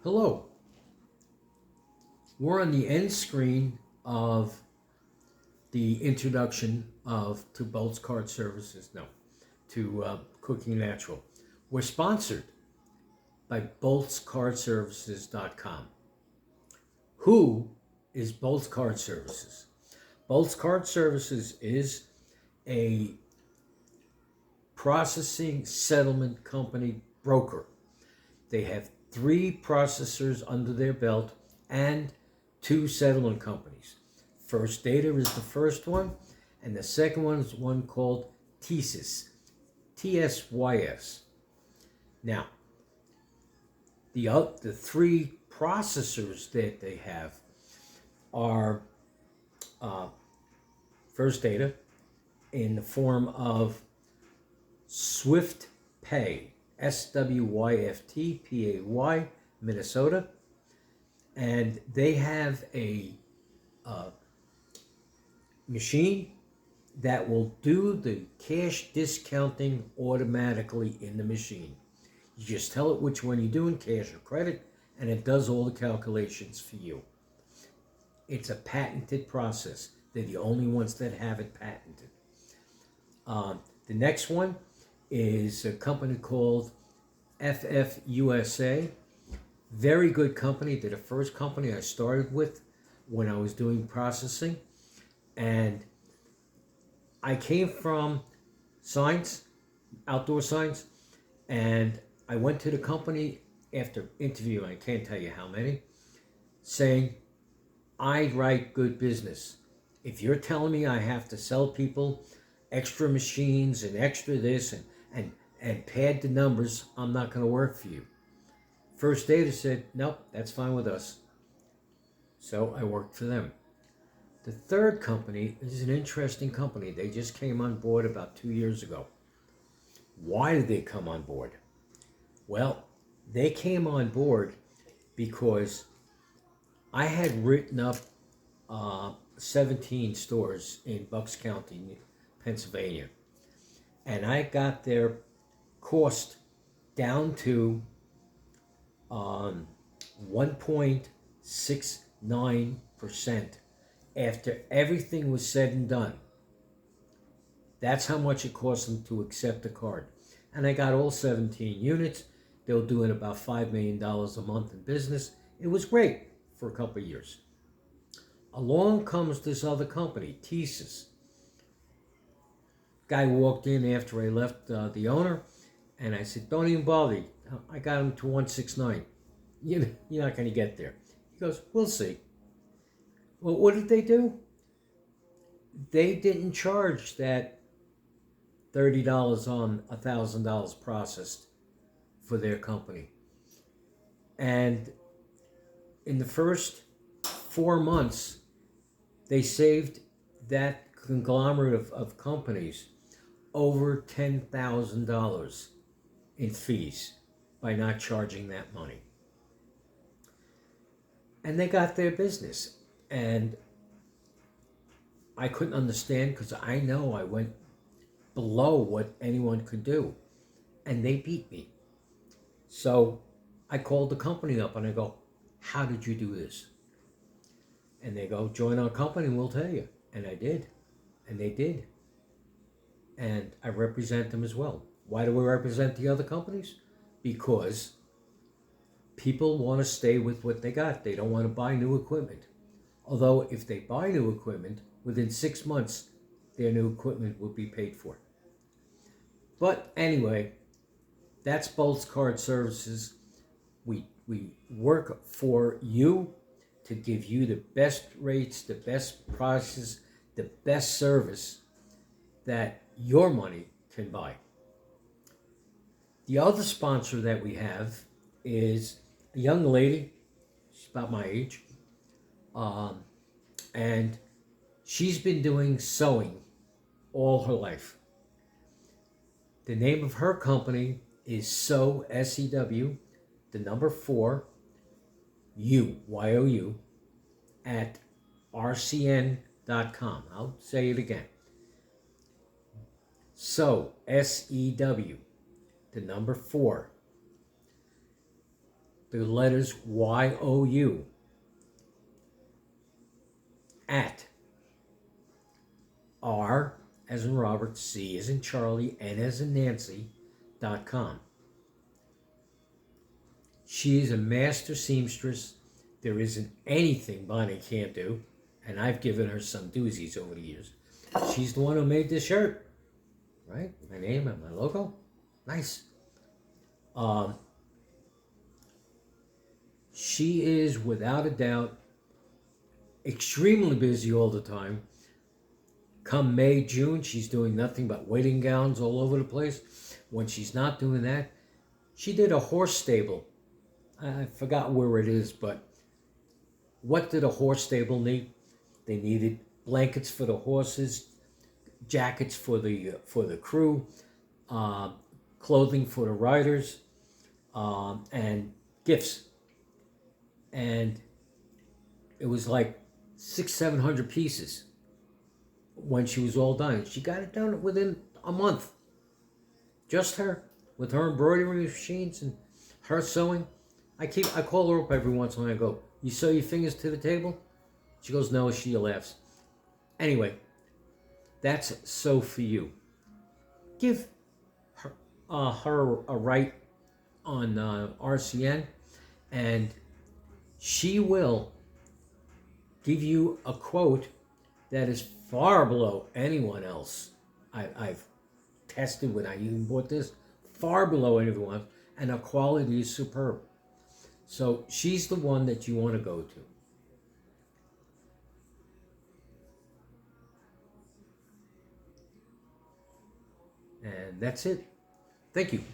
Hello. We're on the end screen of the introduction of to Bolt's Card Services. No, to Cooking Natural. We're sponsored by BoltzCardServices.com. Who is Bolt's Card Services? Bolt's Card Services is a processing settlement company broker. They have 3 processors under their belt and 2 settlement companies. First Data is the first one, and the second one is one called TSYS, TSYS. Now, the 3 processors that they have are First Data in the form of Swift Pay, SWYFTPAY, Minnesota, and they have a machine that will do the cash discounting automatically in the machine. You just tell it which one you're doing, cash or credit, and it does all the calculations for you. It's a patented process. They're the only ones that have it patented. The next one is a company called FFUSA. Very good company. They're the first company I started with when I was doing processing. And I came from signs, outdoor signs, and I went to the company after interviewing, I can't tell you how many, saying, I write good business. If you're telling me I have to sell people extra machines and extra this and pad the numbers, I'm not going to work for you. First Data said, nope, that's fine with us. So I worked for them. The third company is an interesting company. They just came on board about 2 years ago. Why did they come on board? Well, they came on board because I had written up 17 stores in Bucks County, Pennsylvania. And I got their cost down to 1.69% after everything was said and done. That's how much it cost them to accept the card. And I got all 17 units. They were doing about $5 million a month in business. It was great for a couple of years. Along comes this other company, TSYS. Guy walked in after I left the owner, and I said, don't even bother. I got him to 169. You're not going to get there. He goes, we'll see. Well, what did they do? They didn't charge that $30 on $1,000 processed for their company. And in the first 4 months, they saved that conglomerate of companies over $10,000 in fees by not charging that money. And they got their business. And I couldn't understand because I know I went below what anyone could do. And they beat me. So I called the company up and I go, how did you do this? And they go, join our company and we'll tell you. And I did. And they did. And I represent them as well. Why do we represent the other companies? Because people want to stay with what they got. They don't want to buy new equipment. Although if they buy new equipment, within 6 months, their new equipment will be paid for. But anyway, that's Bolt's Card Services. We work for you to give you the best rates, the best prices, the best service that your money can buy. The other sponsor that we have is a young lady. She's about my age. And she's been doing sewing all her life. The name of her company is Sew, SEW, the number 4, U, YOU, at rcn.com. I'll say it again. Sew, SEW, the number 4, the letters YOU at R as in Robert, C as in Charlie, N as in Nancy.com. She is a master seamstress. There isn't anything Bonnie can't do, and I've given her some doozies over the years. She's the one who made this shirt, right? My name and my logo. Nice. She is, without a doubt, extremely busy all the time. Come May, June, she's doing nothing but wedding gowns all over the place. When she's not doing that, she did a horse stable. I forgot where it is, but what did a horse stable need? They needed blankets for the horses, jackets for the crew, clothing for the riders, and gifts. And it was like 600-700 pieces when she was all done. She got it done within a month. Just her, with her embroidery machines and her sewing. I call her up every once in a while. I go, "You sew your fingers to the table?" She goes, "No." She laughs. Anyway, that's Sew For You. Give her, her a write on RCN, and she will give you a quote that is far below anyone else I've tested when I even bought this. Far below anyone else, and the quality is superb. So she's the one that you want to go to. And that's it. Thank you.